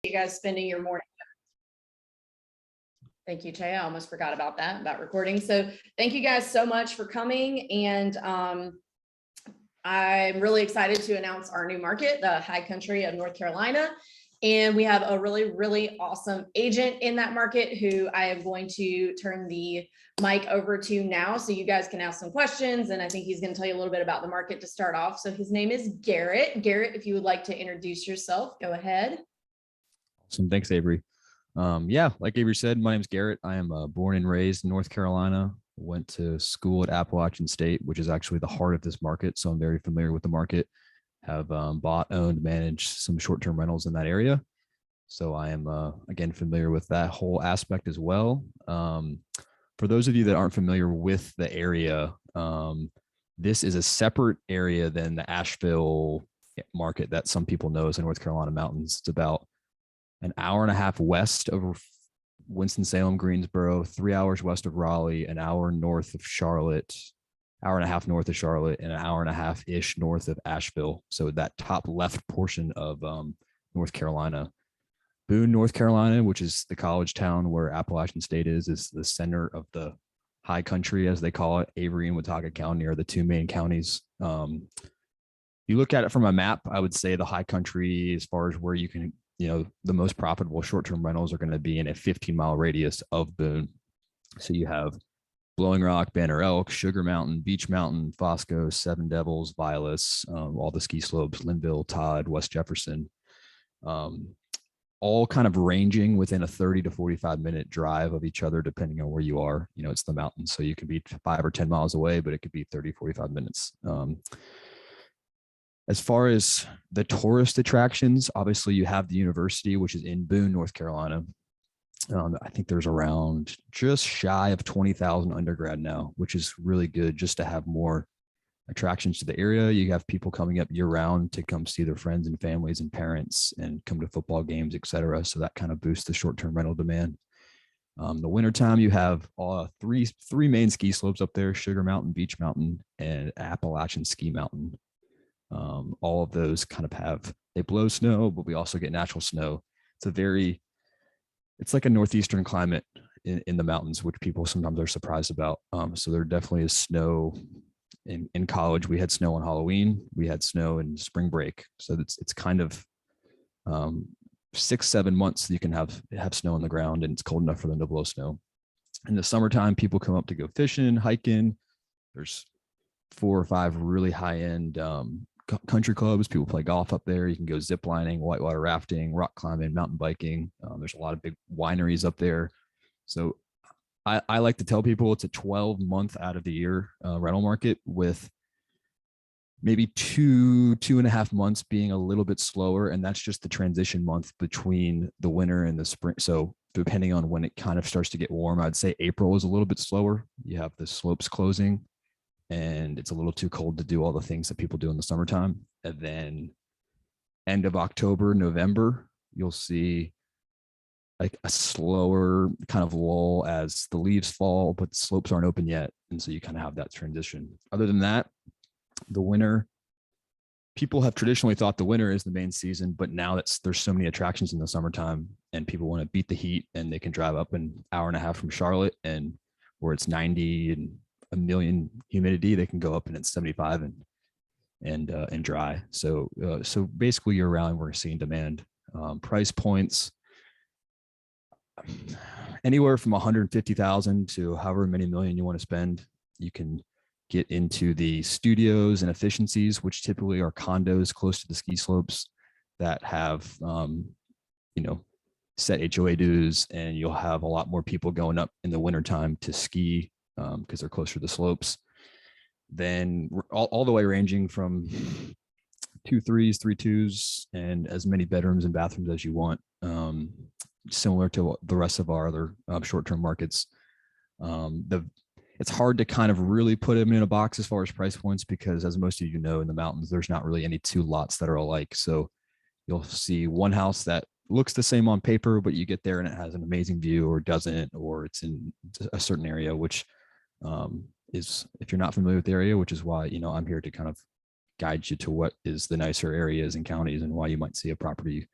you guys spending your morning. Thank you, Tay. I almost forgot about that, about recording. So thank you guys so much for coming. And I'm really excited to announce our new market, the High Country of North Carolina. And we have a really, really awesome agent in that market who I am going to turn the mic over to now so you guys can ask some questions. And I think he's going to tell you a little bit about the market to start off. So his name is Garrett. Garrett, if you would like to introduce yourself, go ahead. Awesome. Thanks, Avery. Yeah, like Avery said, my name is Garrett. I am born and raised in North Carolina. Went to school at Appalachian State, which is actually the heart of this market. So I'm very familiar with the market. Have bought, owned, managed some short-term rentals in that area. So I am, again, familiar with that whole aspect as well. For those of you that aren't familiar with the area, this is a separate area than the Asheville market that some people know as the North Carolina mountains. It's about an hour and a half west over Winston-Salem, Greensboro, 3 hours west of Raleigh, an hour north of Charlotte, hour and a half north of Charlotte, and an hour and a half-ish north of Asheville. So that top left portion of North Carolina. Boone, North Carolina, which is the college town where Appalachian State is the center of the high country, as they call it. Avery and Watauga County are the two main counties. You look at it from a map, I would say the high country, as far as where you can, the most profitable short-term rentals are going to be in a 15-mile radius of Boone. So you have Blowing Rock, Banner Elk, Sugar Mountain, Beach Mountain, Fosco, Seven Devils, Vilas, all the ski slopes, Linville, Todd, West Jefferson, all kind of ranging within a 30 to 45-minute drive of each other, depending on where you are. It's the mountains, so you could be 5 or 10 miles away, but it could be 30, 45 minutes. As far as the tourist attractions, obviously you have the university, which is in Boone, North Carolina. I think there's around just shy of 20,000 undergrad now, which is really good just to have more attractions to the area. You have people coming up year round to come see their friends and families and parents and come to football games, et cetera. So that kind of boosts the short-term rental demand. The wintertime, you have three main ski slopes up there: Sugar Mountain, Beach Mountain, and Appalachian Ski Mountain. All of those kind of they blow snow, but we also get natural snow. It's like a northeastern climate in the mountains, which people sometimes are surprised about. So there definitely is snow. In college, we had snow on Halloween. We had snow in spring break. So it's kind of 6-7 months you can have snow on the ground, and it's cold enough for them to blow snow. In the summertime, people come up to go fishing, hiking. There's 4 or 5 really high-end country clubs. People play golf up there. You can go zip lining, whitewater rafting, rock climbing, mountain biking. There's a lot of big wineries up there. So I like to tell people it's a 12-month out of the year rental market, with maybe 2.5 months being a little bit slower. And that's just the transition month between the winter and the spring. So depending on when it kind of starts to get warm, I'd say April is a little bit slower. You have the slopes closing and it's a little too cold to do all the things that people do in the summertime. And then end of October, November, you'll see like a slower kind of lull as the leaves fall, but the slopes aren't open yet. And so you kind of have that transition. Other than that, the winter, people have traditionally thought the winter is the main season, but now there's so many attractions in the summertime and people want to beat the heat, and they can drive up an hour and a half from Charlotte, and where it's 90 and a million humidity, they can go up and it's 75 and dry. So basically year round, we're seeing demand. Price points, anywhere from 150,000 to however many million you want to spend. You can get into the studios and efficiencies, which typically are condos close to the ski slopes that have, set HOA dues, and you'll have a lot more people going up in the wintertime to ski because they're closer to the slopes. Then all the way ranging from 2 3s, 3 2s, and as many bedrooms and bathrooms as you want. Similar to the rest of our other short-term markets. It's hard to kind of really put them in a box as far as price points, because as most of you know, in the mountains, there's not really any 2 lots that are alike. So you'll see one house that looks the same on paper, but you get there and it has an amazing view, or doesn't, or it's in a certain area, which is, if you're not familiar with the area, which is why, I'm here to kind of guide you to what is the nicer areas and counties and why you might see a property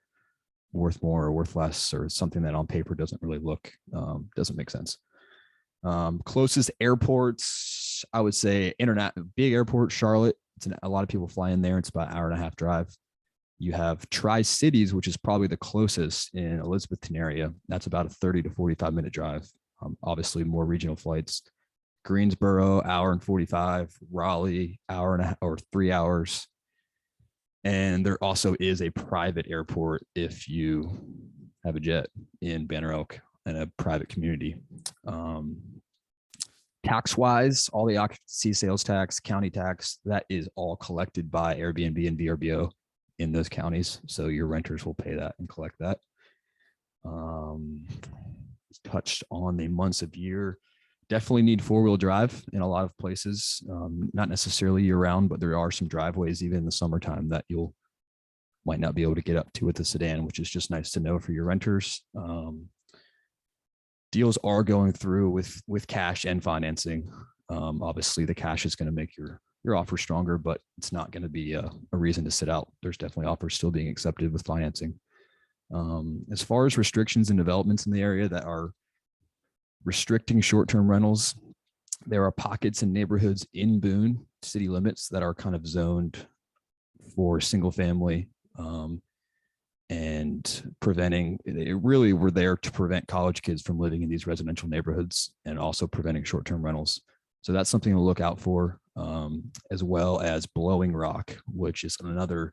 worth more or worth less, or something that on paper doesn't really look, doesn't make sense. Closest airports, I would say big airport, Charlotte. A lot of people fly in there. It's about an hour and a half drive. You have Tri-Cities, which is probably the closest in Elizabethton area. That's about a 30 to 45-minute drive. Obviously more regional flights. Greensboro, hour and 45, Raleigh, hour and a half or 3 hours. And there also is a private airport if you have a jet in Banner Elk and a private community. Tax wise, all the occupancy, sales tax, county tax, that is all collected by Airbnb and VRBO in those counties. So your renters will pay that and collect that. Touched on the months of year. Definitely need 4-wheel drive in a lot of places, not necessarily year round, but there are some driveways even in the summertime that you'll might not be able to get up to with the sedan, which is just nice to know for your renters. Deals are going through with cash and financing. Obviously the cash is going to make your offer stronger, but it's not going to be a reason to sit out. There's definitely offers still being accepted with financing. As far as restrictions and developments in the area that are restricting short-term rentals, there are pockets and neighborhoods in Boone city limits that are kind of zoned for single family, and preventing, they really were there to prevent college kids from living in these residential neighborhoods and also preventing short-term rentals. So that's something to look out for, as well as Blowing Rock, which is another,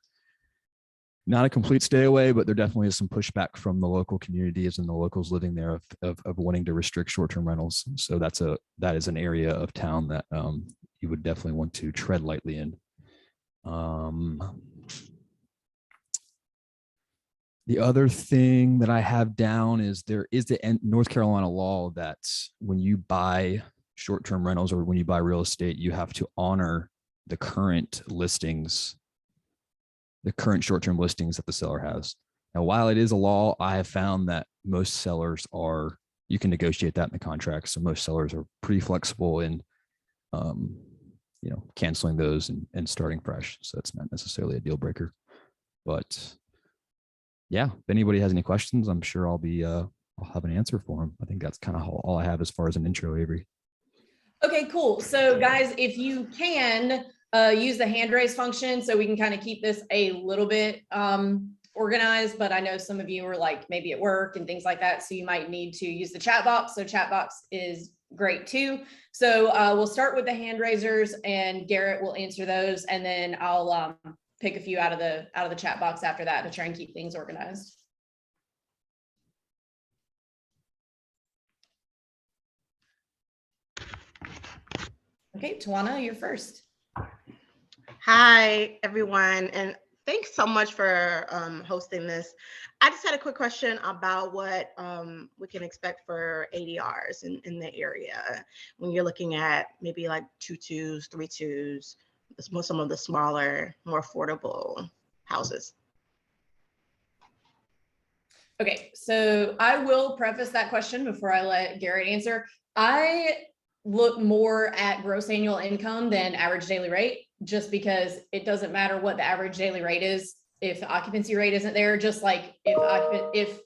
not a complete stay away, but there definitely is some pushback from the local communities and the locals living there of wanting to restrict short-term rentals. So that is an area of town that you would definitely want to tread lightly in. The other thing that I have down is there is the North Carolina law that when you buy short-term rentals or when you buy real estate, you have to honor the current listings, the current short-term listings that the seller has. Now, while it is a law, I have found that most sellers you can negotiate that in the contract. So most sellers are pretty flexible in, canceling those and starting fresh. So that's not necessarily a deal breaker, but yeah, if anybody has any questions, I'm sure I'll have an answer for them. I think that's kind of all I have as far as an intro, Avery. Okay, cool. So guys, if you can use the hand raise function so we can kind of keep this a little bit organized, but I know some of you are like maybe at work and things like that. So you might need to use the chat box. So chat box is great too. So we'll start with the hand raisers and Garrett will answer those. And then I'll pick a few out of the chat box after that to try and keep things organized. Okay, Tawana, you're first. Hi, everyone, and thanks so much for hosting this. I just had a quick question about what we can expect for ADRs in the area when you're looking at maybe like 2.2s, 3.2s, some of the smaller, more affordable houses. Okay, so I will preface that question before I let Garrett answer. I look more at gross annual income than average daily rate, just because it doesn't matter what the average daily rate is if the occupancy rate isn't there. Just like if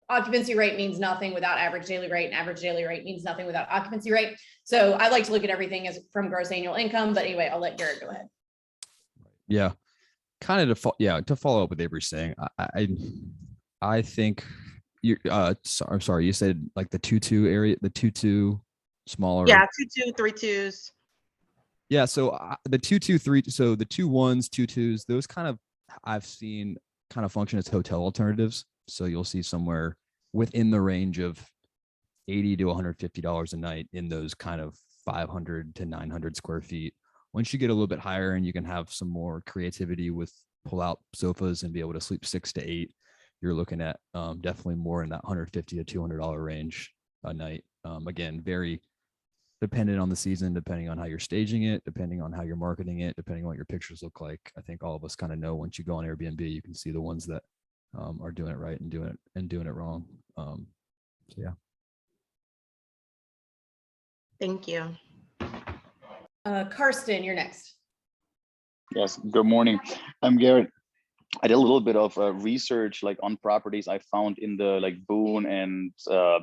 occupancy rate means nothing without average daily rate, and average daily rate means nothing without occupancy rate. So I like to look at everything as from gross annual income. But anyway, I'll let Garrett go ahead. Yeah, kind of to follow up with Avery saying, I think I'm sorry, you said like the 2.2 area, the 2.2 smaller. Yeah, 2.2, 3.2s. Yeah, so the 2.2, 3, so the 2.1s, 2.2s, those kind of I've seen kind of function as hotel alternatives. So you'll see somewhere within the range of $80 to $150 a night in those kind of 500 to 900 square feet. Once you get a little bit higher and you can have some more creativity with pull-out sofas and be able to sleep 6 to 8, you're looking at definitely more in that $150 to $200 range a night. Again, very dependent on the season, depending on how you're staging it, depending on how you're marketing it, depending on what your pictures look like. I think all of us kind of know once you go on Airbnb, you can see the ones that are doing it right and doing it wrong. So yeah. Thank you. Karsten, you're next. Yes, good morning. I'm Garrett. I did a little bit of research like on properties I found in the like Boone and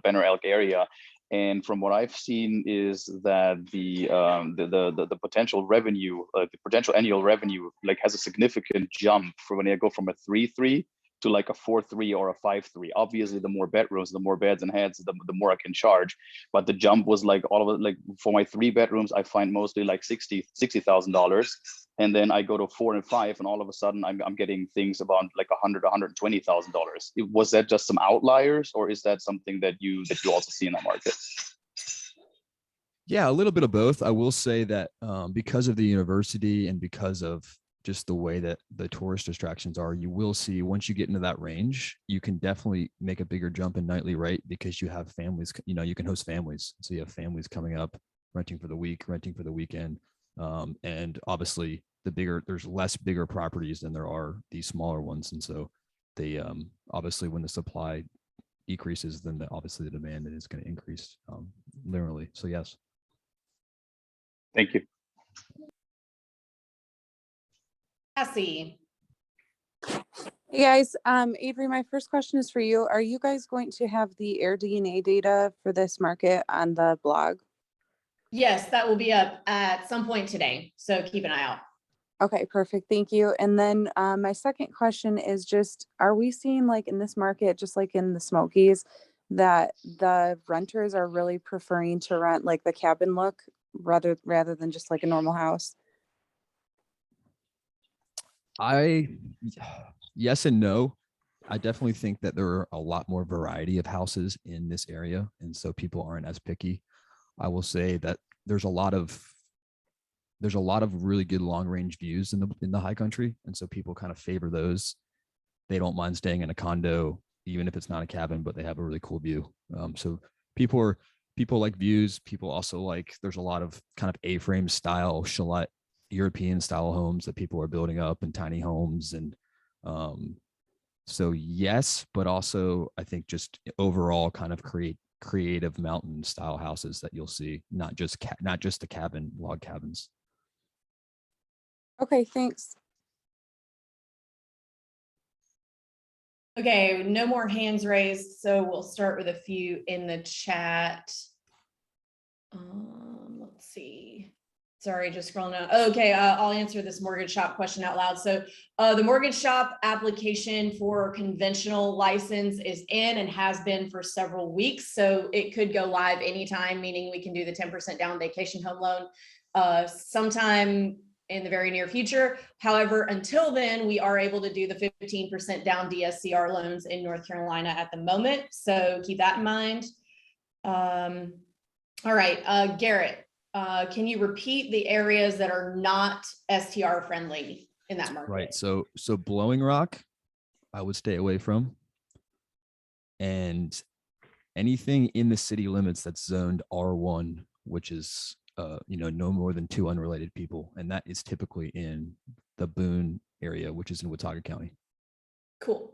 Banner Elk area. And from what I've seen is that the potential revenue, the potential annual revenue, like has a significant jump for when they go from a 3.3 to like a 4.3 or a 5.3. Obviously, the more bedrooms, the more beds and heads, the more I can charge. But the jump was like all of it. Like for my 3 bedrooms, I find mostly like $60,000, and then I go to 4 and 5, and all of a sudden I'm getting things about like $120,000. Was that just some outliers, or is that something that you also see in the market? Yeah, a little bit of both. I will say that because of the university and because of just the way that the tourist distractions are, you will see once you get into that range, you can definitely make a bigger jump in nightly rate because you have families, you can host families. So you have families coming up, renting for the week, renting for the weekend. And obviously there's less bigger properties than there are these smaller ones. And so they obviously when the supply decreases, then obviously the demand is going to increase linearly. So yes. Thank you. Cassie. Hey guys, Avery, my first question is for you. Are you guys going to have the AirDNA data for this market on the blog? Yes, that will be up at some point today. So keep an eye out. Okay, perfect. Thank you. And then my second question is just, are we seeing like in this market, just like in the Smokies, that the renters are really preferring to rent like the cabin look rather than just like a normal house? Yes and no. I definitely think that there are a lot more variety of houses in this area, and so people aren't as picky. I will say that there's a lot of really good long range views in the high country, and so people kind of favor those. They don't mind staying in a condo, even if it's not a cabin, but they have a really cool view. So people like views. People also like, there's a lot of kind of A-frame style chalet, European style homes that people are building up, and tiny homes. And so yes, but also I think just overall kind of creative mountain style houses that you'll see, not just the cabin, log cabins. Okay, thanks. Okay, no more hands raised, so we'll start with a few in the chat. Let's see. Sorry, just scrolling down. Okay, I'll answer this mortgage shop question out loud. So the mortgage shop application for conventional license is in and has been for several weeks. So it could go live anytime, meaning we can do the 10% down vacation home loan sometime in the very near future. However, until then, we are able to do the 15% down DSCR loans in North Carolina at the moment. So keep that in mind. All right, Garrett. Can you repeat the areas that are not STR friendly in that market? Right. So Blowing Rock, I would stay away from. And anything in the city limits that's zoned R1, which is no more than 2 unrelated people. And that is typically in the Boone area, which is in Watauga County. Cool.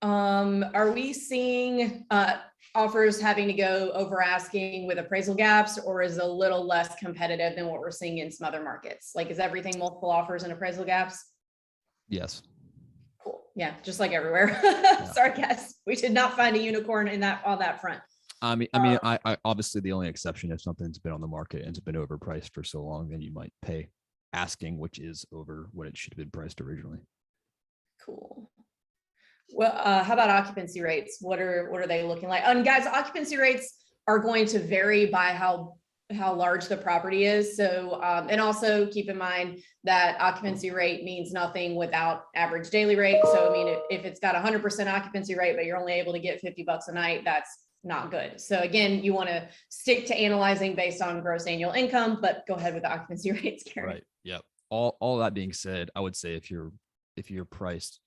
Are we seeing offers having to go over asking with appraisal gaps, or is it a little less competitive than what we're seeing in some other markets? Like, is everything multiple offers and appraisal gaps? Yes. Cool. Yeah, just like everywhere. Sorry, guys. We did not find a unicorn on that front. I obviously the only exception if something's been on the market and it's been overpriced for so long, then you might pay asking, which is over what it should have been priced originally. Cool. Well, how about occupancy rates? What are they looking like? Guys, occupancy rates are going to vary by how large the property is. So, and also keep in mind that occupancy rate means nothing without average daily rate. So, I mean, if it's got 100% occupancy rate, but you're only able to get $50 a night, that's not good. So again, you want to stick to analyzing based on gross annual income, but go ahead with the occupancy rates, Karen. Right. Yep. All that being said, I would say if you're priced,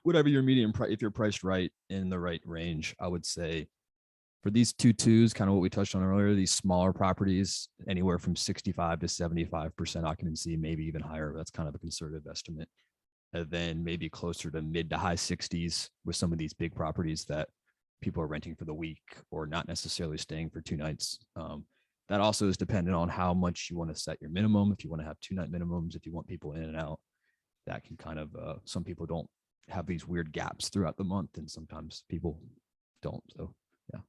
whatever your median price, if you're priced right in the right range, I would say for these 2.2s, kind of what we touched on earlier, these smaller properties, anywhere from 65 to 75% occupancy, maybe even higher. That's kind of a conservative estimate. And then maybe closer to mid to high 60s with some of these big properties that people are renting for the week or not necessarily staying for 2 nights. That also is dependent on how much you want to set your minimum. If you want to have 2-night minimums, if you want people in and out. that can kind of, some people don't have these weird gaps throughout the month, and sometimes people don't. So yeah.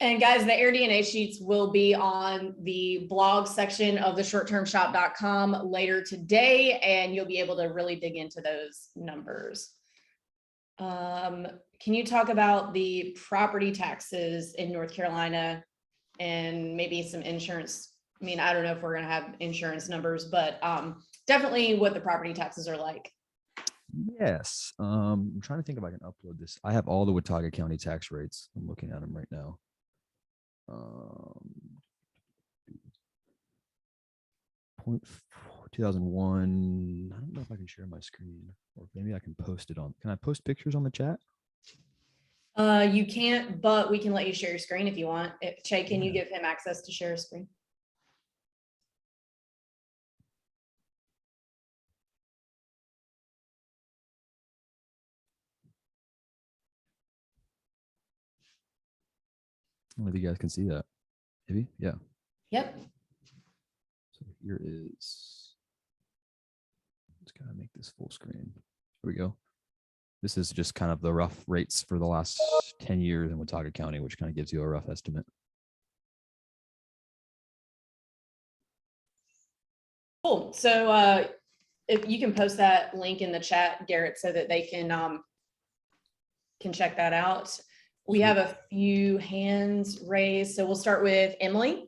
And guys, the AirDNA sheets will be on the blog section of the shorttermshop.com later today, and you'll be able to really dig into those numbers. Can you talk about the property taxes in North Carolina and maybe some insurance? I mean, I don't know if we're going to have insurance numbers, but definitely what the property taxes are like. Yes. I'm trying to think if I can upload this. I have all the Watauga County tax rates. I'm looking at them right now. 2001. I don't know if I can share my screen, or maybe I can post it on. Can I post pictures on the chat? You can't, but we can let you share your screen if you want. Che, can you Yeah. give him access to share a screen? I don't know if you guys can see that. Maybe, yeah. Yep. So here is, let's kind of make this full screen. Here we go. This is just kind of the rough rates for the last 10 years in Watauga County, which kind of gives you a rough estimate. Cool. So if you can post that link in the chat, Garrett, so that they can check that out. We have a few hands raised. So we'll start with Emily.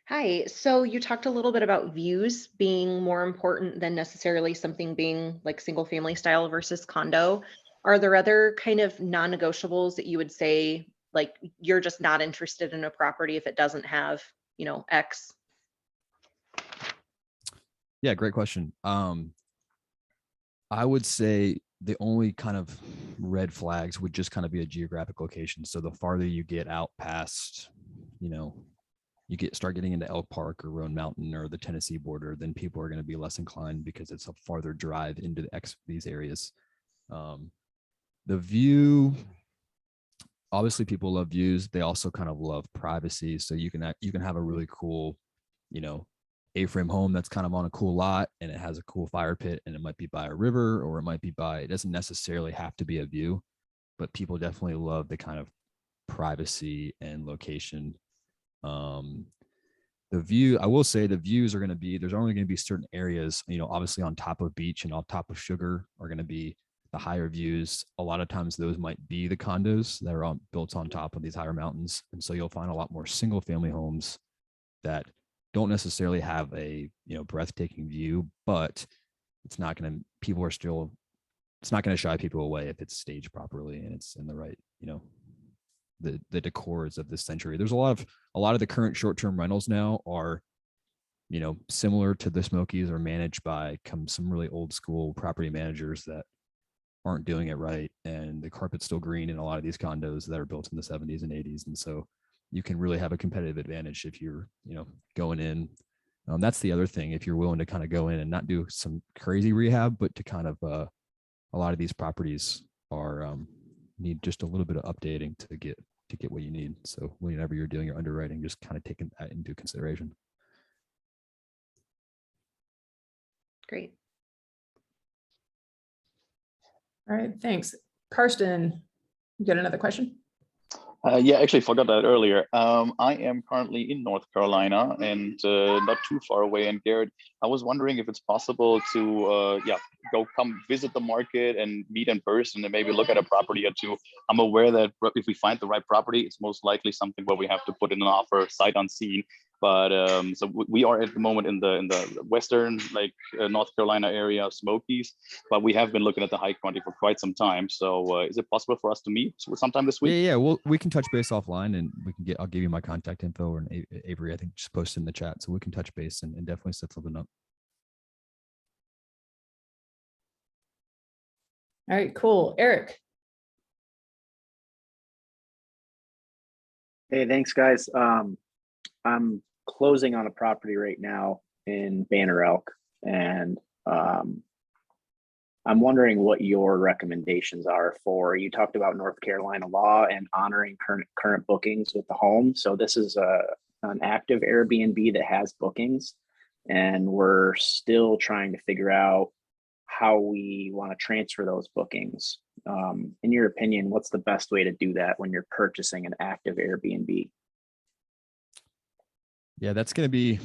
Hi, so you talked a little bit about views being more important than necessarily something being like single family style versus condo. Are there other kind of non-negotiables that you would say, like you're just not interested in a property if it doesn't have, you know, X? Yeah, great question. I would say the only kind of red flags would just kind of be a geographic location. So the farther you get out past, you know, you start getting into Elk Park or Roan Mountain or the Tennessee border, then people are going to be less inclined because it's a farther drive into these areas. The view, obviously people love views. They also kind of love privacy. So you can have a really cool, you know, A-frame home that's kind of on a cool lot and it has a cool fire pit, and it might be by a river, or it might be by, it doesn't necessarily have to be a view, but people definitely love the kind of privacy and location. The view, I will say the views are going to be, there's only going to be certain areas, you know, obviously on top of Beach and on top of Sugar are going to be the higher views. A lot of times those might be the condos that are built on top of these higher mountains. And so you'll find a lot more single family homes that don't necessarily have a, you know, breathtaking view, but it's not going to, it's not going to shy people away if it's staged properly and it's in the right, you know, the decors of this century. There's a lot of the current short-term rentals now are, you know, similar to the Smokies, are managed by some really old school property managers that aren't doing it right. And the carpet's still green in a lot of these condos that are built in the 70s and 80s. And so you can really have a competitive advantage if you're, you know, going in. That's the other thing. If you're willing to kind of go in and not do some crazy rehab, but to kind of, a lot of these properties are, need just a little bit of updating to get what you need. So whenever you're doing your underwriting, just kind of taking that into consideration. Great. All right, thanks. Karsten, you got another question? Yeah, actually forgot that earlier. I am currently in North Carolina and not too far away. And Garrett, I was wondering if it's possible to come visit the market and meet in person and maybe look at a property or two. I'm aware that if we find the right property, it's most likely something where we have to put in an offer sight unseen. But so we are at the moment in the western, like North Carolina area, Smokies, but we have been looking at the high country for quite some time. So is it possible for us to meet sometime this week? Yeah. Well, we can touch base offline, and I'll give you my contact info, or Avery, I think, just post in the chat, so we can touch base and definitely set something up. All right, cool. Eric. Hey, thanks, guys. I'm closing on a property right now in Banner Elk, and I'm wondering what your recommendations are for. You talked about North Carolina law and honoring current bookings with the home. So this is an active Airbnb that has bookings, and we're still trying to figure out how we want to transfer those bookings. In your opinion, what's the best way to do that when you're purchasing an active Airbnb? Yeah, that's going to be,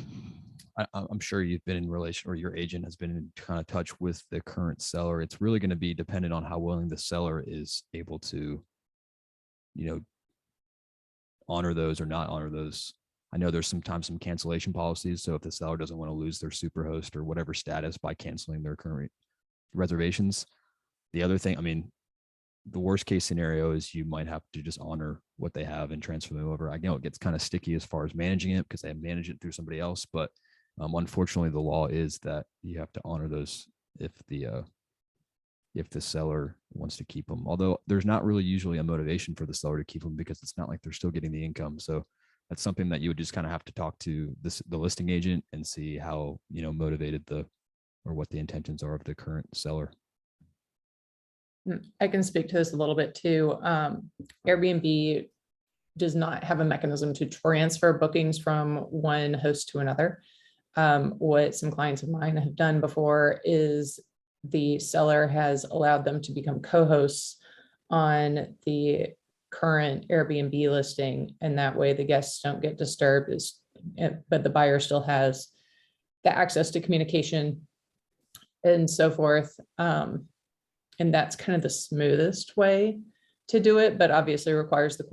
I'm sure you've been in relation, or your agent has been in kind of touch with the current seller. It's really going to be dependent on how willing the seller is able to, honor those or not honor those. I know there's sometimes some cancellation policies. So if the seller doesn't want to lose their superhost or whatever status by canceling their current reservations. The other thing, I mean, the worst case scenario is you might have to just honor what they have and transfer them over. I know it gets kind of sticky as far as managing it because they manage it through somebody else, but unfortunately the law is that you have to honor those if the seller wants to keep them. Although there's not really usually a motivation for the seller to keep them because it's not like they're still getting the income. So that's something that you would just kind of have to talk to the listing agent and see how, motivated or what the intentions are of the current seller. I can speak to this a little bit too. Airbnb does not have a mechanism to transfer bookings from one host to another. What some clients of mine have done before is the seller has allowed them to become co-hosts on the current Airbnb listing, and that way the guests don't get disturbed, but the buyer still has the access to communication and so forth. And that's kind of the smoothest way to do it, but obviously requires the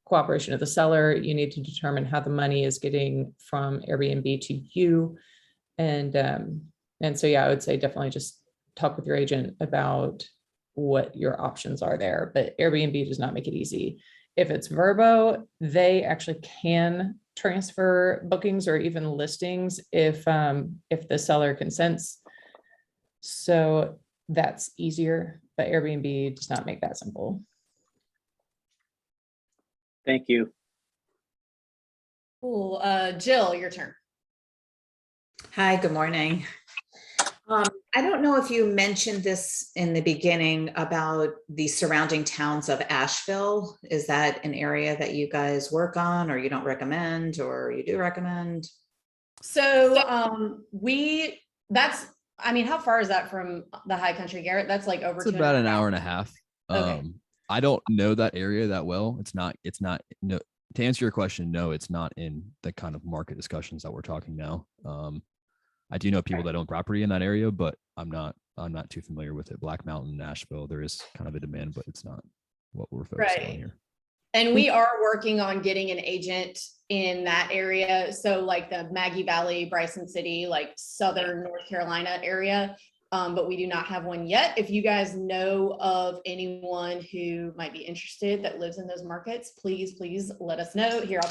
cooperation of the seller. You need to determine how the money is getting from Airbnb to you. And so, yeah, I would say definitely just talk with your agent about what your options are there, but Airbnb does not make it easy. If it's Vrbo, they actually can transfer bookings or even listings if the seller consents. So that's easier, but Airbnb does not make that simple. Thank you. Cool. Jill, your turn. Hi, good morning. I don't know if you mentioned this in the beginning about the surrounding towns of Asheville. Is that an area that you guys work on, or you don't recommend, or you do recommend? So how far is that from the high country, Garrett? That's like over It's about an hour and a half. Okay. I don't know that area that well. It's not, no, to answer your question, no, it's not in the kind of market discussions that we're talking now. I do know people that own property in that area, but I'm not too familiar with it. Black Mountain, Nashville, there is kind of a demand, but it's not what we're focusing on here. And we are working on getting an agent in that area. So like the Maggie Valley, Bryson City, like Southern North Carolina area. But we do not have one yet. If you guys know of anyone who might be interested that lives in those markets, please let us know. Here, I'll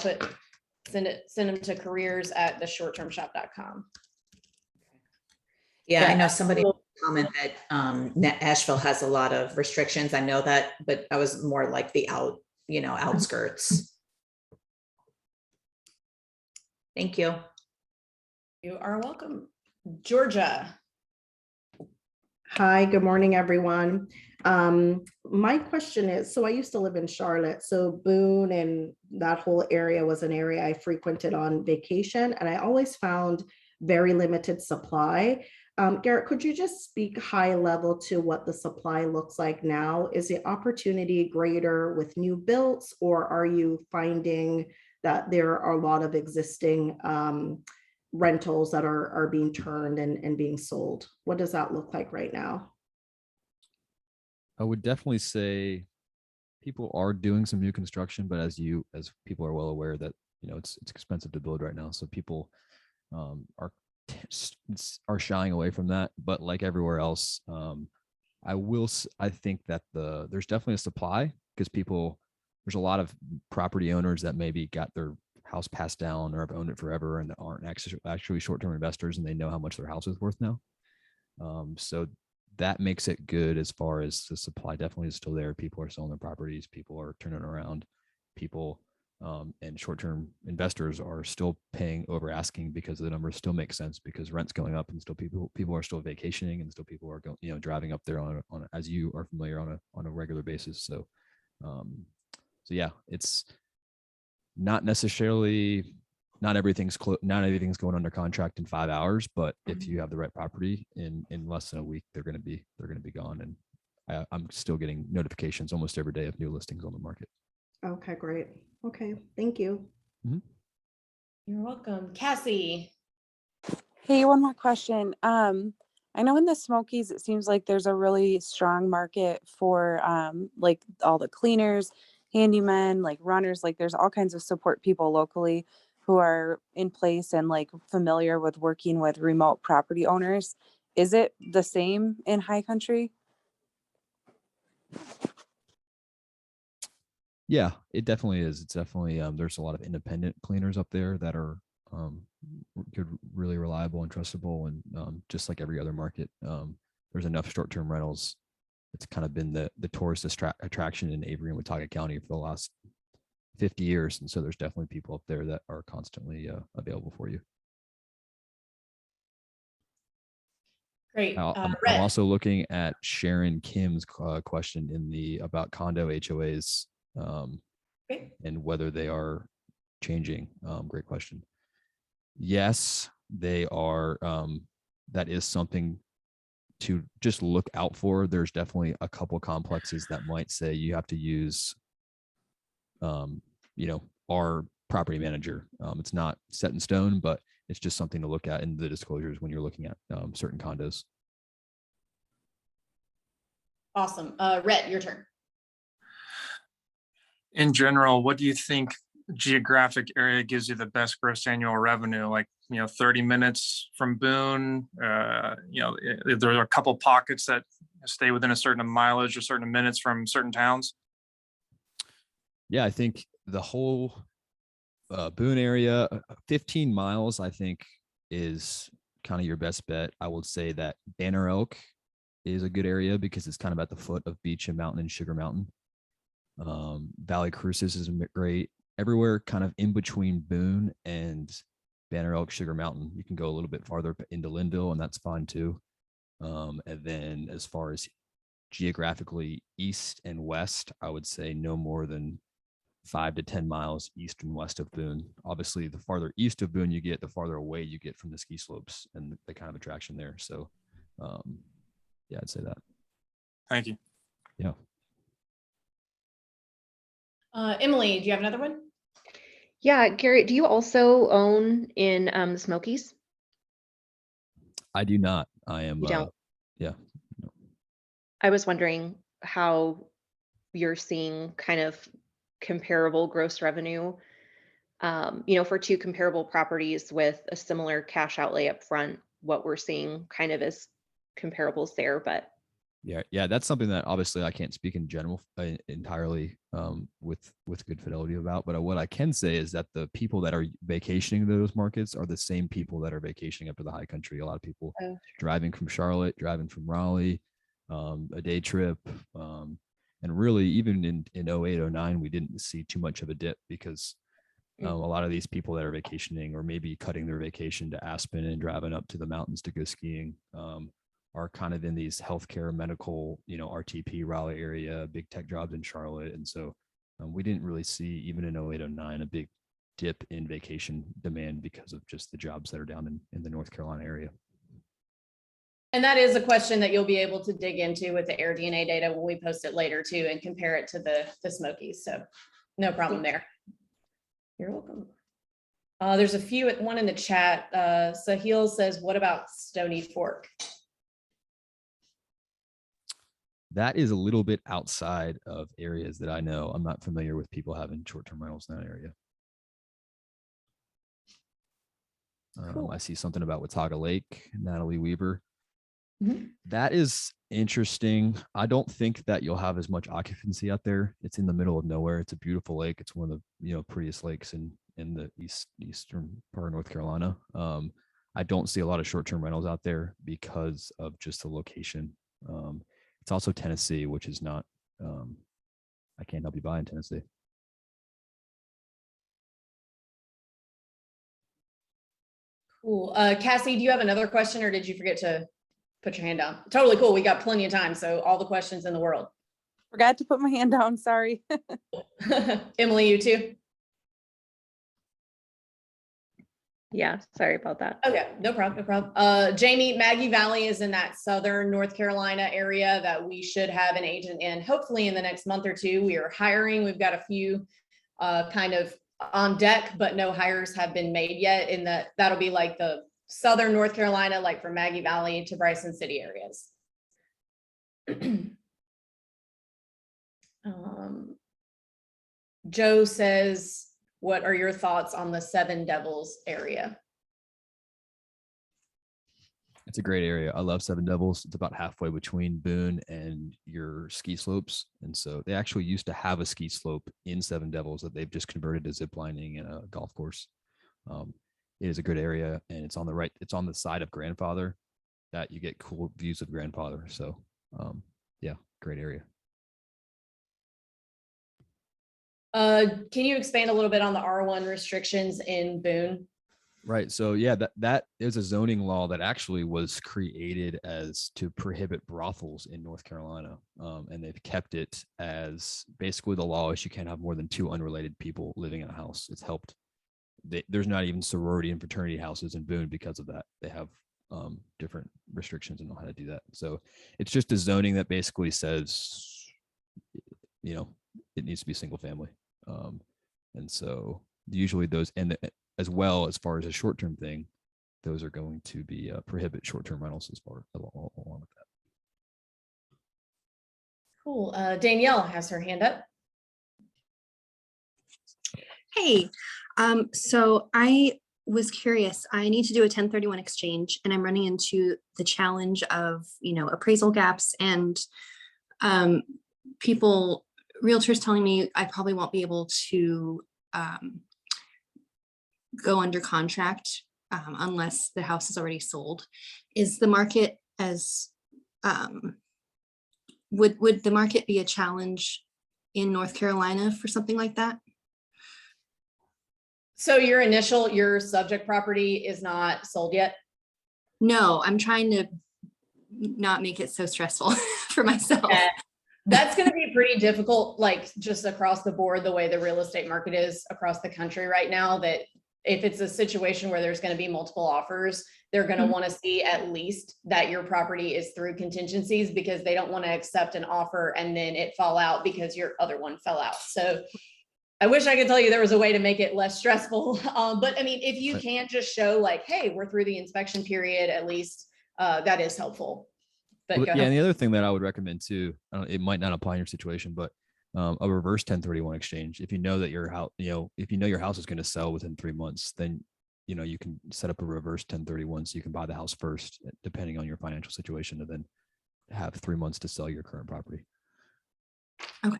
send them to careers@theshorttermshop.com. Yeah, I know somebody comment that Asheville has a lot of restrictions. I know that, but I was more like the outskirts. Thank you. You are welcome. Georgia. Hi, good morning, everyone. My question is, so I used to live in Charlotte, so Boone and that whole area was an area I frequented on vacation, and I always found very limited supply. Garrett, could you just speak high level to what the supply looks like now? Is the opportunity greater with new builds, or are you finding that there are a lot of existing rentals that are being turned and being sold? What does that look like right now? I would definitely say people are doing some new construction, but as people are well aware that, it's expensive to build right now. So people are shying away from that. But like everywhere else, I think that there's definitely a supply because there's a lot of property owners that maybe got their house passed down or have owned it forever and that aren't actually short-term investors, and they know how much their house is worth now. So that makes it good as far as the supply definitely is still there. People are selling their properties. People are turning around. People and short-term investors are still paying over asking because the numbers still make sense because rent's going up and still people are still vacationing and still people are going, driving up there on as you are familiar on a regular basis. So not everything's going under contract in 5 hours, but if you have the right property in less than a week, they're going to be gone. And I'm still getting notifications almost every day of new listings on the market. Okay, great. Okay, thank you. You're welcome. Cassie. Hey, one more question. I know in the Smokies, it seems like there's a really strong market for like all the cleaners, handymen, like runners, like there's all kinds of support people locally who are in place and like familiar with working with remote property owners. Is it the same in High Country? Yeah, it definitely is. It's definitely there's a lot of independent cleaners up there that are good, really reliable and trustable, and just like every other market, there's enough short-term rentals. It's kind of been the tourist attraction in Avery and Watauga County for the last 50 years, and so there's definitely people up there that are constantly available for you. Great. I'm Rhett. also looking at Sharon Kim's question in the about condo HOAs and whether they are changing. Great question. Yes, they are. That is something to just look out for. There's definitely a couple complexes that might say you have to use, our property manager. It's not set in stone, but it's just something to look at in the disclosures when you're looking at certain condos. Awesome. Rhett, your turn. In general, what do you think geographic area gives you the best gross annual revenue? Like, 30 minutes from Boone, if there are a couple pockets that stay within a certain mileage or certain minutes from certain towns. Yeah, I think the whole Boone area, 15 miles, I think is kind of your best bet. I would say that Banner Elk is a good area because it's kind of at the foot of Beach and Mountain and Sugar Mountain. Valley Cruces is great. Everywhere kind of in between Boone and Banner Elk, Sugar Mountain, you can go a little bit farther into Linville, and that's fine too. And then as far as geographically east and west, I would say no more than 5 to 10 miles east and west of Boone. Obviously, the farther east of Boone you get, the farther away you get from the ski slopes and the kind of attraction there. So, yeah, I'd say that. Thank you. Yeah. Emily, do you have another one? Yeah, Garrett, do you also own in the Smokies? I do not. I am. You don't? Yeah. No. I was wondering how you're seeing kind of comparable gross revenue, for two comparable properties with a similar cash outlay up front, what we're seeing kind of as comparables there, but. Yeah, that's something that obviously I can't speak in general entirely with good fidelity about. But what I can say is that the people that are vacationing those markets are the same people that are vacationing up to the High Country. A lot of people driving from Charlotte, driving from Raleigh, a day trip. And really, even in 08, 09, we didn't see too much of a dip because a lot of these people that are vacationing or maybe cutting their vacation to Aspen and driving up to the mountains to go skiing are kind of in these healthcare, medical, RTP, Raleigh area, big tech jobs in Charlotte. And so we didn't really see, even in 08, 09, a big dip in vacation demand because of just the jobs that are down in the North Carolina area. And that is a question that you'll be able to dig into with the AirDNA data when we post it later too, and compare it to the Smokies. So no problem there. You're welcome. There's one in the chat. Sahil says, what about Stony Fork? That is a little bit outside of areas that I know. I'm not familiar with people having short-term rentals in that area. Cool. I see something about Watauga Lake, Natalie Weaver. Mm-hmm. That is interesting. I don't think that you'll have as much occupancy out there. It's in the middle of nowhere. It's a beautiful lake. It's one of the prettiest lakes in the eastern part of North Carolina. I don't see a lot of short-term rentals out there because of just the location. It's also Tennessee, which is not, I can't help you buy in Tennessee. Cool. Cassie, do you have another question or did you forget to put your hand down? Totally cool. We got plenty of time. So all the questions in the world. Forgot to put my hand down. Sorry. Emily, you too? Yeah, sorry about that. Okay, no problem, no problem. Jamie, Maggie Valley is in that southern North Carolina area that we should have an agent in, hopefully in the next month or two. We are hiring. We've got a few kind of on deck, but no hires have been made yet. In that'll be like the southern North Carolina, like from Maggie Valley to Bryson City areas. Joe says, what are your thoughts on the Seven Devils area? It's a great area. I love Seven Devils. It's about halfway between Boone and your ski slopes. And so they actually used to have a ski slope in Seven Devils that they've just converted to zip lining and a golf course. It is a good area, and it's on the side of Grandfather that you get cool views of Grandfather. So yeah, great area. Can you expand a little bit on the R1 restrictions in Boone? Right. So yeah, that is a zoning law that actually was created as to prohibit brothels in North Carolina. And they've kept it as basically the law is you can't have more than 2 unrelated people living in a house. It's helped. There's not even sorority and fraternity houses in Boone because of that. They have different restrictions and know how to do that. So it's just a zoning that basically says, it needs to be single family. And so usually those, and as well as far as a short-term thing, those are going to be prohibit short-term rentals as far along with that. Cool. Danielle has her hand up. Hey, so I was curious. I need to do a 1031 exchange, and I'm running into the challenge of, appraisal gaps and realtors telling me I probably won't be able to go under contract unless the house is already sold. Is the market as would the market be a challenge in North Carolina for something like that? So your subject property is not sold yet? No, I'm trying to not make it so stressful for myself. Yeah. That's going to be pretty difficult, like just across the board, the way the real estate market is across the country right now, that if it's a situation where there's going to be multiple offers, they're going to want to see at least that your property is through contingencies, because they don't want to accept an offer and then it fall out because your other one fell out. So I wish I could tell you there was a way to make it less stressful. But I mean, if you can just show like, hey, we're through the inspection period, at least that is helpful. But yeah, and the other thing that I would recommend too, it might not apply in your situation, but a reverse 1031 exchange. If you know that your house, if you know your house is going to sell within 3 months, then you can set up a reverse 1031 so you can buy the house first, depending on your financial situation, and then have 3 months to sell your current property. Okay.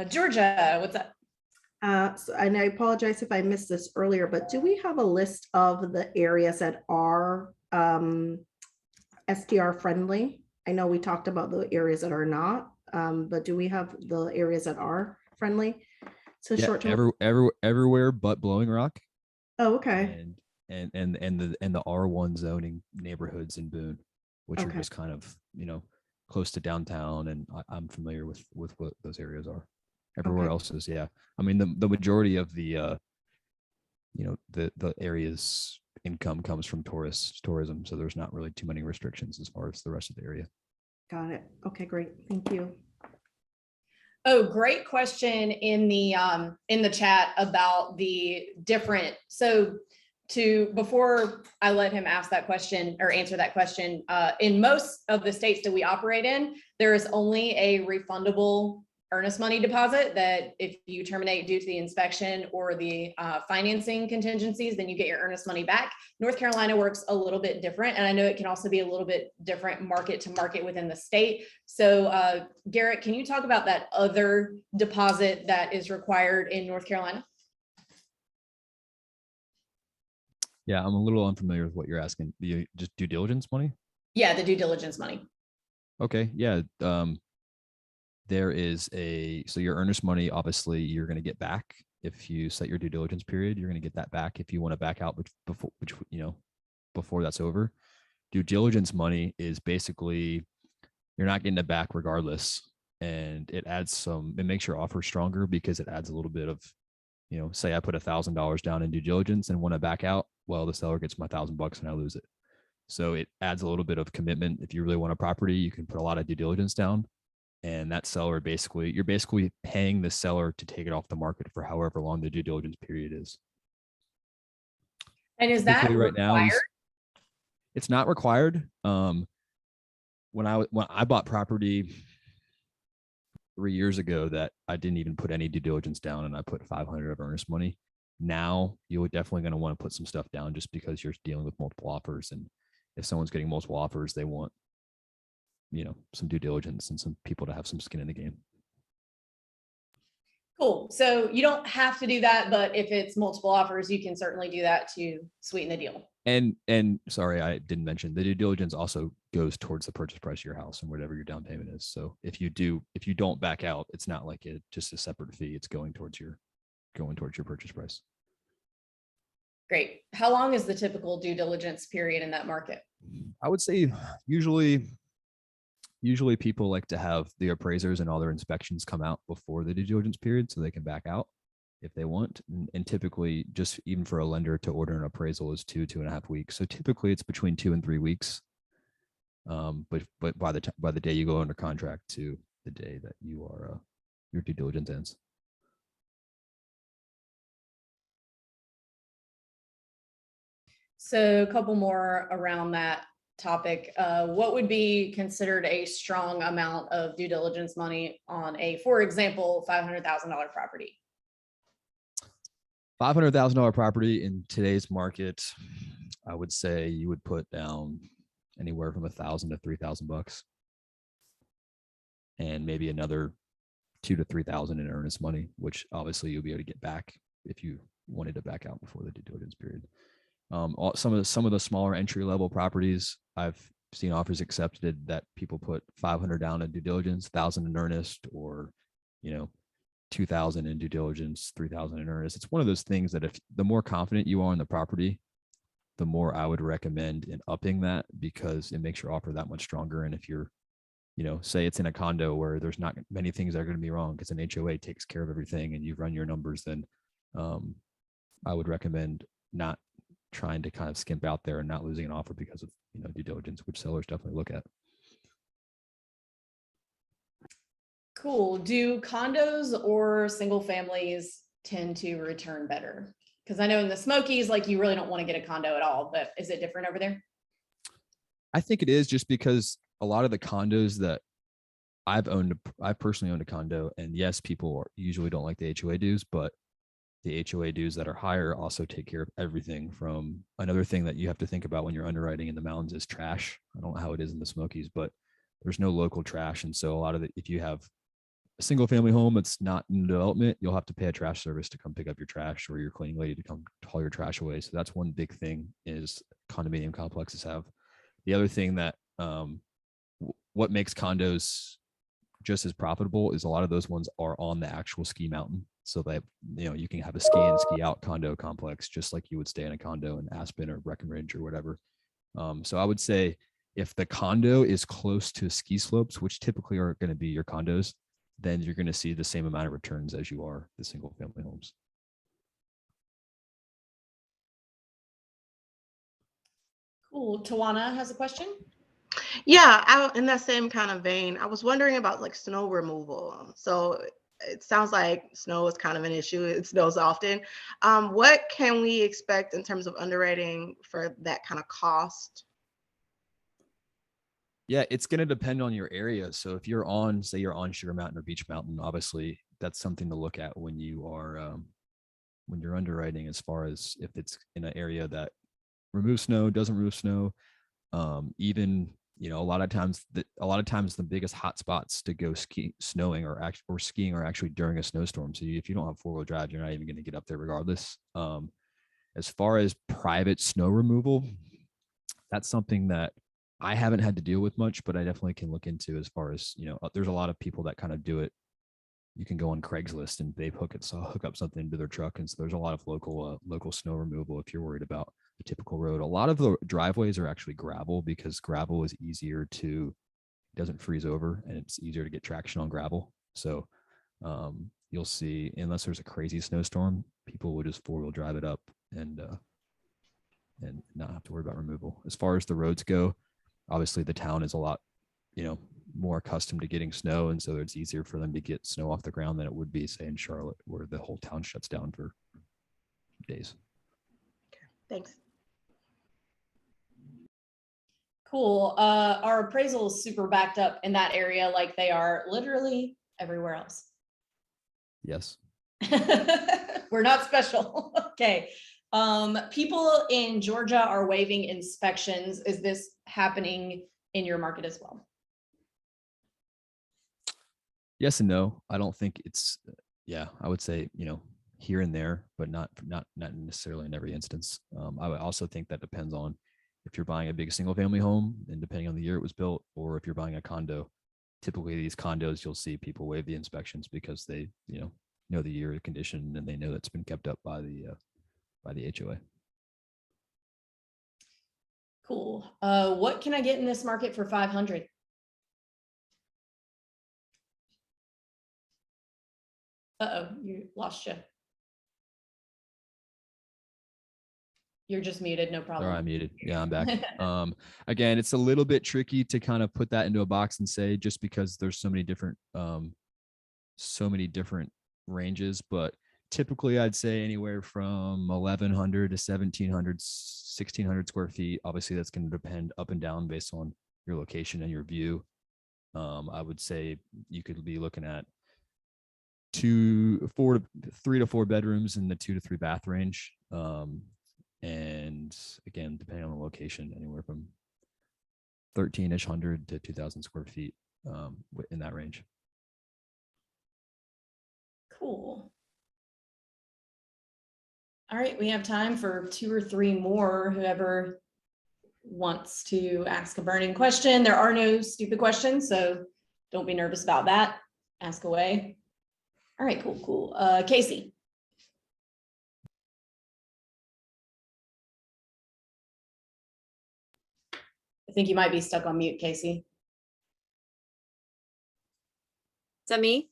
Georgia, what's up? And I apologize if I missed this earlier, but do we have a list of the areas that are STR friendly? I know we talked about the areas that are not, but do we have the areas that are friendly? So Yeah, short-term. everywhere but Blowing Rock. Oh, okay. And the R1 zoning neighborhoods in Boone, which are Okay. just kind of close to downtown, and I'm familiar with what those areas are. Everywhere Okay. else is, yeah. I mean, the majority of the the area's income comes from tourism, so there's not really too many restrictions as far as the rest of the area. Got it. Okay, great. Thank you. Oh, great question in the chat about the different. So before I let him ask that question or answer that question, in most of the states that we operate in, there is only a refundable earnest money deposit that if you terminate due to the inspection or the financing contingencies, then you get your earnest money back. North Carolina works a little bit different, and I know it can also be a little bit different market to market within the state. So Garrett, can you talk about that other deposit that is required in North Carolina? Yeah, I'm a little unfamiliar with what you're asking. Just due diligence money? Yeah, the due diligence money. Okay, yeah. There is so your earnest money, obviously you're going to get back if you set your due diligence period. You're going to get that back if you want to back out before that's over. Due diligence money is basically you're not getting it back regardless, and it makes your offer stronger because it adds a little bit of say I put $1,000 down in due diligence and want to back out, well, the seller gets my $1,000 and I lose it. So it adds a little bit of commitment. If you really want a property, you can put a lot of due diligence down, and that seller you're basically paying the seller to take it off the market for however long the due diligence period is. And is that Typically right now, required? it's not required. When I bought property 3 years ago, that I didn't even put any due diligence down, and I put 500 of earnest money. Now you're definitely going to want to put some stuff down, just because you're dealing with multiple offers, and if someone's getting multiple offers, they want some due diligence and some people to have some skin in the game. Cool. So you don't have to do that, but if it's multiple offers, you can certainly do that to sweeten the deal. And sorry, I didn't mention, the due diligence also goes towards the purchase price of your house and whatever your down payment is. So if you don't back out, it's not like just a separate fee. It's going towards your purchase price. Great. How long is the typical due diligence period in that market? I would say usually people like to have the appraisers and all their inspections come out before the due diligence period, so they can back out if they want. And typically, just even for a lender to order an appraisal is 2.5 weeks. So typically it's between 2 and 3 weeks. But by the day you go under contract to the day that you are your due diligence ends. So a couple more around that topic. What would be considered a strong amount of due diligence money on for example, $500,000 property? $500,000 property in today's market, I would say you would put down anywhere from $1,000 to $3,000, and maybe another $2,000 to $3,000 in earnest money, which obviously you'll be able to get back if you wanted to back out before the due diligence period. Some of the smaller entry level properties, I've seen offers accepted that people put $500 down in due diligence, $1,000 in earnest, or $2,000 in due diligence, $3,000 in earnest. It's one of those things that if the more confident you are in the property, the more I would recommend in upping that, because it makes your offer that much stronger. And if you're, say it's in a condo where there's not many things that are going to be wrong because an HOA takes care of everything and you've run your numbers, then I would recommend not trying to kind of skimp out there and not losing an offer because of due diligence, which sellers definitely look at. Cool. Do condos or single families tend to return better? Because I know in the Smokies, like, you really don't want to get a condo at all, but is it different over there? I think it is, just because a lot of the condos that I've personally owned a condo, and yes, people usually don't like the HOA dues, but the HOA dues that are higher also take care of everything. From another thing that you have to think about when you're underwriting in the mountains is trash. I don't know how it is in the Smokies, but there's no local trash. And so a lot of if you have a single family home that's not in development, you'll have to pay a trash service to come pick up your trash, or your cleaning lady to come haul your trash away. So that's one big thing is condominium complexes have. The other thing that what makes condos just as profitable is a lot of those ones are on the actual ski mountain. So that, you can have a ski in, ski out condo complex, just like you would stay in a condo in Aspen or Breckenridge or whatever. So I would say if the condo is close to ski slopes, which typically are going to be your condos, then you're going to see the same amount of returns as you are the single family homes. Cool. Tawana has a question. Yeah, in that same kind of vein, I was wondering about like snow removal. So it sounds like snow is kind of an issue. It snows often. What can we expect in terms of underwriting for that kind of cost? Yeah, it's going to depend on your area. So if you're say you're on Sugar Mountain or Beach Mountain, obviously that's something to look at when you are when you're underwriting, as far as if it's in an area that removes snow, doesn't remove snow. Even a lot of times the biggest hot spots to go snowing or skiing are actually during a snowstorm. So if you don't have 4-wheel drive, you're not even going to get up there regardless. As far as private snow removal, that's something that I haven't had to deal with much, but I definitely can look into. As far as there's a lot of people that kind of do it. You can go on Craigslist and they hook up something to their truck, and so there's a lot of local snow removal if you're worried about the typical road. A lot of the driveways are actually gravel, because gravel is easier to, doesn't freeze over, and it's easier to get traction on gravel. So you'll see, unless there's a crazy snowstorm, people will just 4-wheel drive it up and not have to worry about removal. As far as the roads go, obviously the town is a lot, more accustomed to getting snow, and so it's easier for them to get snow off the ground than it would be, say, in Charlotte, where the whole town shuts down for days. Thanks. Cool. Our appraisal is super backed up in that area, like they are literally everywhere else. Yes. We're not special. Okay. People in Georgia are waiving inspections. Is this happening in your market as well? Yes and no. I don't think it's, I would say, here and there, but not necessarily in every instance. I would also think that depends on if you're buying a big single family home and depending on the year it was built, or if you're buying a condo. Typically these condos, you'll see people waive the inspections because they, know the year, condition, and they know that's been kept up by the HOA. Cool. What can I get in this market for 500? Uh-oh, you lost you. You're just muted, no problem. Sorry, I'm muted. Yeah, I'm back. Again, it's a little bit tricky to kind of put that into a box and say, just because there's so many different ranges, but typically I'd say anywhere from 1,100 to 1,700, 1,600 square feet. Obviously that's going to depend up and down based on your location and your view. I would say you could be looking at 3 to 4 bedrooms in the 2 to 3 bath range. And again, depending on the location, anywhere from 1,300 to 2,000 square feet in that range. Cool. All right, we have time for 2 or 3 more. Whoever wants to ask a burning question. There are no stupid questions, so don't be nervous about that. Ask away. All right, cool. Casey. I think you might be stuck on mute, Casey. Is that me?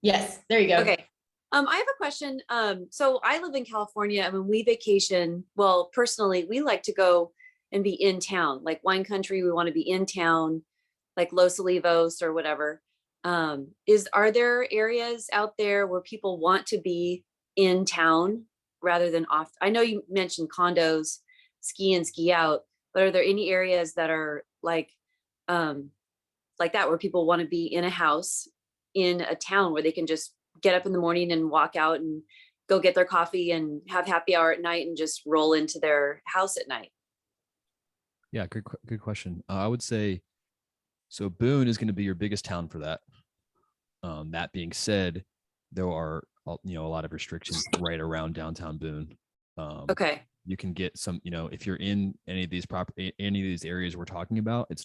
Yes, there you go. Okay. I have a question. So I live in California, and when we vacation, well, personally, we like to go and be in town, like wine country. We want to be in town, like Los Olivos or whatever. Are there areas out there where people want to be in town rather than off? I know you mentioned condos, ski in, ski out, but are there any areas that are like that where people want to be in a house in a town where they can just get up in the morning and walk out and go get their coffee and have happy hour at night and just roll into their house at night? Yeah, good question. I would say, so Boone is going to be your biggest town for that. That being said, there are, a lot of restrictions right around downtown Boone. Okay. You can get some, if you're in any of these areas we're talking about, it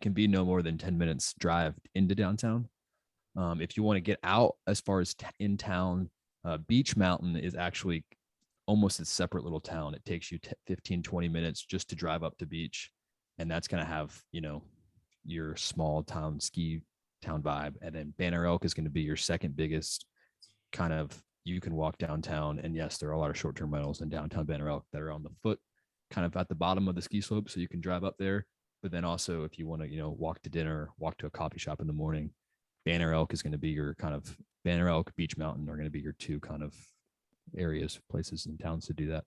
can be no more than 10 minutes drive into downtown. If you want to get out as far as in town, Beach Mountain is actually almost a separate little town. It takes you 15, 20 minutes just to drive up to beach. And that's going to have, your small town ski town vibe. And then Banner Elk is going to be your second biggest kind of, you can walk downtown. And yes, there are a lot of short-term rentals in downtown Banner Elk that are on the foot, kind of at the bottom of the ski slope. So you can drive up there. But then also if you want to, walk to dinner, walk to a coffee shop in the morning, Banner Elk is going to be your kind of Banner Elk, Beach Mountain are going to be your 2 kind of areas, places and towns to do that.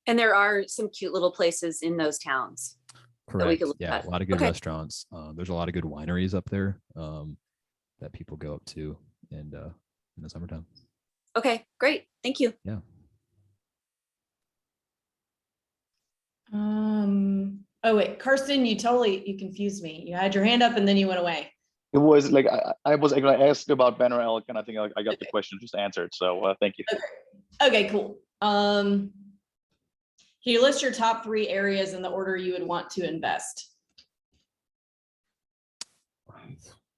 And there are some cute little places in those towns. Correct. Yeah, a lot of good restaurants. There's a lot of good wineries up there that people go up to and in the summertime. Okay, great. Thank you. Yeah. Oh wait, Karsten, you confused me. You had your hand up and then you went away. It was like I was going to ask about Banner Elk, and I think I got the question just answered. So thank you. Okay, cool. Can you list your top 3 areas in the order you would want to invest?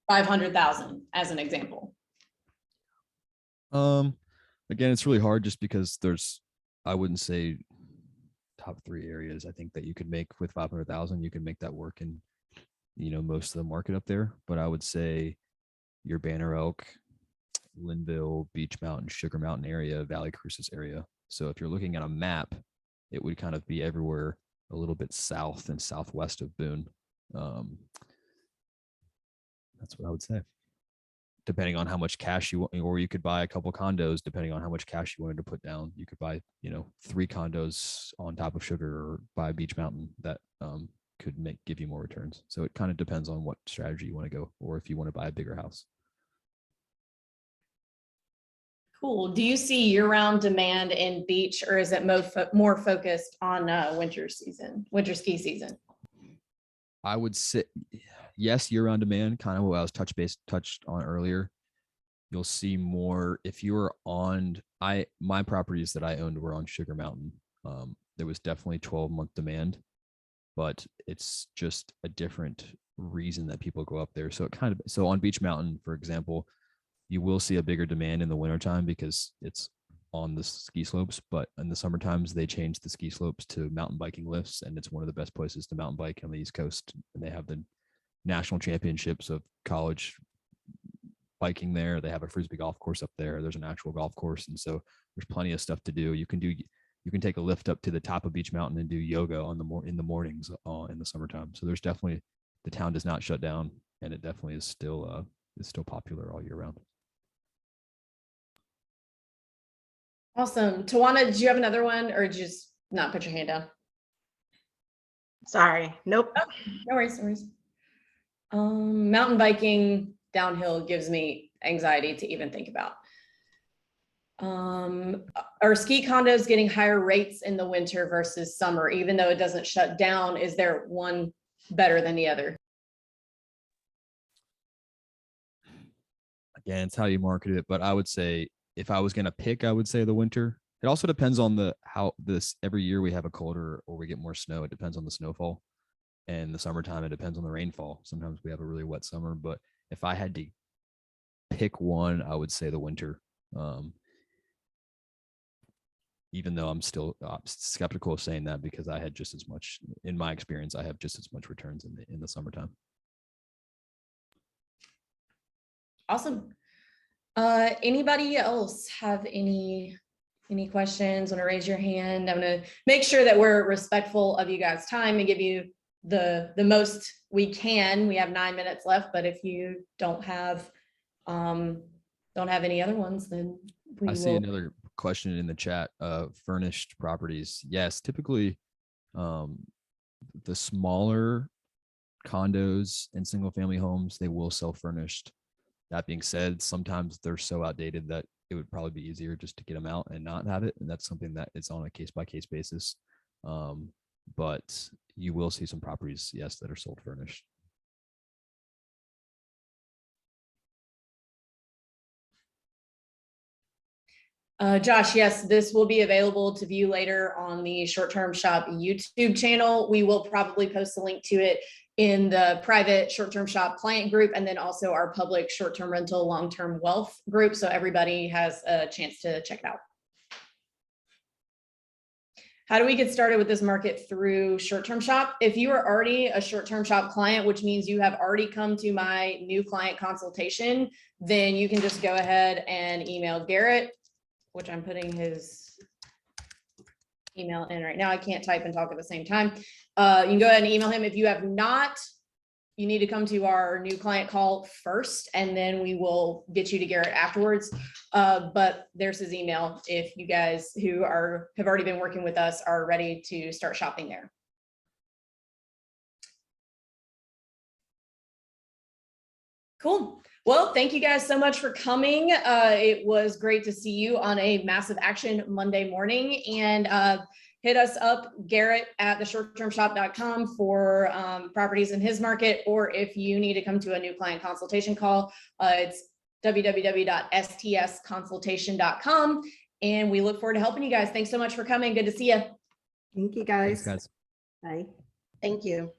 500,000 as an example. Again, it's really hard just because I wouldn't say top 3 areas. I think that you could make with 500,000, you can make that work in, most of the market up there. But I would say your Banner Elk, Linville, Beach Mountain, Sugar Mountain area, Valley Cruces area. So if you're looking at a map, it would kind of be everywhere a little bit south and southwest of Boone. That's what I would say. Depending on how much cash you want, or you could buy a couple condos, depending on how much cash you wanted to put down. You could buy, 3 condos on top of Sugar, or buy Beach Mountain that could give you more returns. So it kind of depends on what strategy you want to go, or if you want to buy a bigger house. Cool. Do you see year-round demand in beach, or is it more focused on winter ski season? I would say yes, year-round demand, kind of what I was touched on earlier. You'll see more if you were on my properties that I owned were on Sugar Mountain. There was definitely 12-month demand, but it's just a different reason that people go up there. So on Beach Mountain, for example, you will see a bigger demand in the wintertime because it's on the ski slopes, but in the summer times they change the ski slopes to mountain biking lifts, and it's one of the best places to mountain bike on the East Coast. And they have the national championships of college biking there. They have a Frisbee golf course up there. There's an actual golf course, and so there's plenty of stuff to do. You can take a lift up to the top of Beach Mountain and do yoga in the mornings in the summertime. So there's definitely, the town does not shut down, and it definitely is still popular all year round. Awesome. Tawana, did you have another one, or did you just not put your hand down? Sorry. Nope. Oh, no worries. Mountain biking downhill gives me anxiety to even think about. Are ski condos getting higher rates in the winter versus summer, even though it doesn't shut down? Is there one better than the other? Again, it's how you market it, but I would say, if I was going to pick, I would say the winter. It also depends on every year we have a colder or we get more snow. It depends on the snowfall. And the summertime, it depends on the rainfall. Sometimes we have a really wet summer, but if I had to pick one, I would say the winter. Even though I'm still skeptical of saying that, because I had just as much, in my experience, I have just as much returns in the summertime. Awesome. Anybody else have any questions? Want to raise your hand? I'm going to make sure that we're respectful of you guys' time and give you the most we can. We have 9 minutes left, but if you don't have any other ones, then I see another question in the chat. Furnished properties. Yes, typically the smaller condos and single family homes, they will sell furnished. That being said, sometimes they're so outdated that it would probably be easier just to get them out and not have it. And that's something that is on a case-by-case basis. But you will see some properties, yes, that are sold furnished. Josh, yes, this will be available to view later on the Short Term Shop YouTube channel. We will probably post a link to it in the private Short Term Shop client group, and then also our public short-term rental long-term wealth group, so everybody has a chance to check it out. How do we get started with this market through Short Term Shop? If you are already a Short Term Shop client, which means you have already come to my new client consultation, then you can just go ahead and email Garrett, which I'm putting his email in right now. I can't type and talk at the same time. You can go ahead and email him. If you have not, you need to come to our new client call first, and then we will get you to Garrett afterwards. But there's his email if you guys who have already been working with us are ready to start shopping there. Cool. Well, thank you guys so much for coming. It was great to see you on a Massive Action Monday morning, and hit us up, Garrett at theshorttermshop.com for properties in his market, or if you need to come to a new client consultation call, it's www.stsconsultation.com. And we look forward to helping you guys. Thanks so much for coming. Good to see you. Thank you, guys. Thanks, guys. Bye. Thank you.